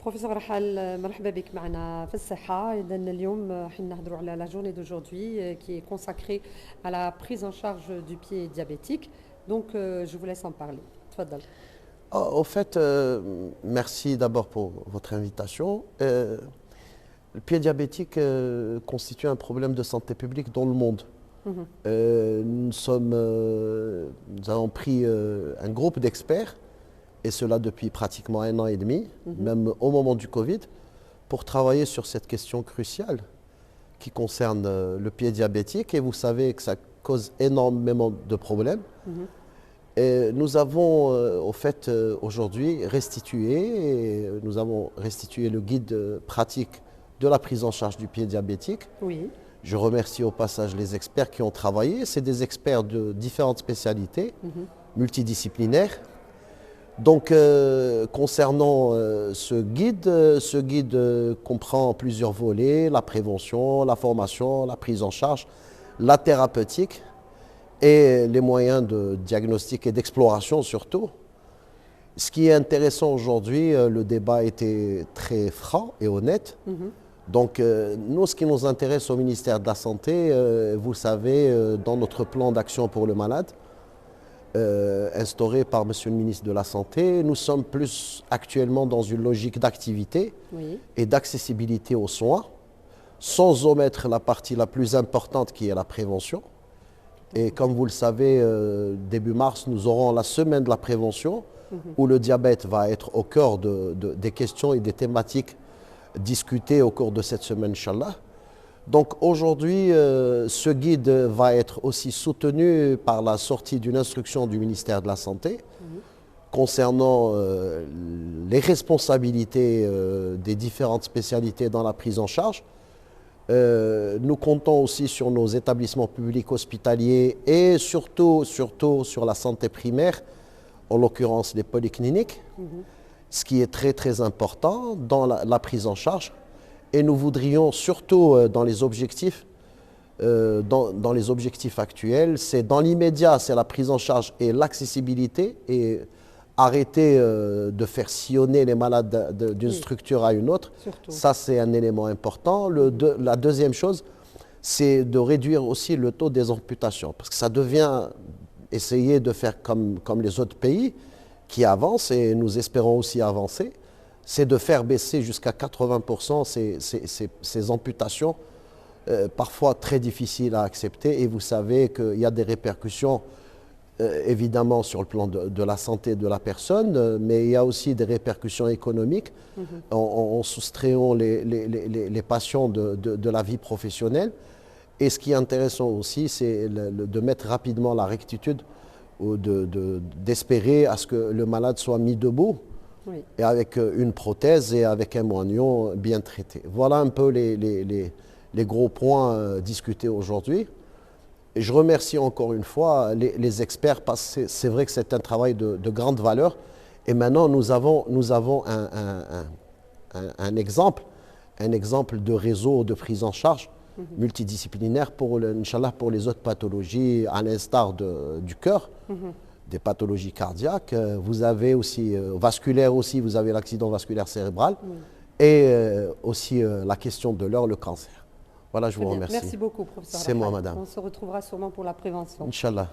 بروفيسور رحال مرحبا بك معنا في الصحة. إذا اليوم حنهضروا على la journée d'aujourd'hui qui est consacrée à la prise en charge du pied diabétique. Donc je vous laisse en parler. تفضل. Au fait, merci d'abord pour votre invitation. Le pied diabétique constitue un problème de santé publique dans le monde. Nous avons pris un groupe d'experts, et cela depuis pratiquement 1 an et demi, même au moment du Covid, pour travailler sur cette question cruciale qui concerne le pied diabétique. Et vous savez que ça cause énormément de problèmes. Et nous avons au fait aujourd'hui nous avons restitué le guide pratique de la prise en charge du pied diabétique. Oui. Je remercie au passage les experts qui ont travaillé. C'est des experts de différentes spécialités, multidisciplinaires. Donc concernant ce guide comprend plusieurs volets: la prévention, la formation, la prise en charge, la thérapeutique et les moyens de diagnostic et d'exploration surtout. Ce qui est intéressant aujourd'hui, le débat était très franc et honnête. Donc nous, ce qui nous intéresse au ministère de la Santé, vous le savez, dans notre plan d'action pour le malade, instauré par Monsieur le ministre de la Santé, nous sommes plus actuellement dans une logique d'activité et d'accessibilité aux soins, sans omettre la partie la plus importante qui est la prévention. Et comme vous le savez, début mars, nous aurons la semaine de la prévention, où le diabète va être au cœur des questions et des thématiques discutées au cours de cette semaine, Inch'Allah. Donc aujourd'hui, ce guide va être aussi soutenu par la sortie d'une instruction du ministère de la Santé concernant les responsabilités des différentes spécialités dans la prise en charge. Nous comptons aussi sur nos établissements publics hospitaliers et surtout sur la santé primaire, en l'occurrence les polycliniques, ce qui est très très important dans la prise en charge. Et nous voudrions surtout dans les objectifs actuels, c'est dans l'immédiat, c'est la prise en charge et l'accessibilité, et arrêter de faire sillonner les malades d'une structure à une autre. Surtout. Ça, c'est un élément important. La deuxième chose, c'est de réduire aussi le taux des amputations, parce que ça devient essayer de faire comme les autres pays qui avancent, et nous espérons aussi avancer, c'est de faire baisser jusqu'à 80% ces amputations, parfois très difficiles à accepter. Et vous savez qu'il y a des répercussions évidemment sur le plan de la santé de la personne, mais il y a aussi des répercussions économiques en soustrayant les patients de la vie professionnelle. Et ce qui est intéressant aussi, c'est de mettre rapidement la rectitude, ou d'espérer à ce que le malade soit mis debout, et avec une prothèse et avec un moignon bien traité. Voilà un peu les gros points discutés aujourd'hui. Et je remercie encore une fois les experts, parce que c'est vrai que c'est un travail de grande valeur. Et maintenant, nous avons un exemple de réseau de prise en charge multidisciplinaire Inch'Allah, pour les autres pathologies, à l'instar du cœur, des pathologies cardiaques. Vous avez aussi, vasculaire aussi, vous avez l'accident vasculaire cérébral, et aussi la question de l'heure, le cancer. Voilà, je vous remercie. Merci beaucoup, professeur. C'est moi, madame. On se retrouvera sûrement pour la prévention. Inch'Allah.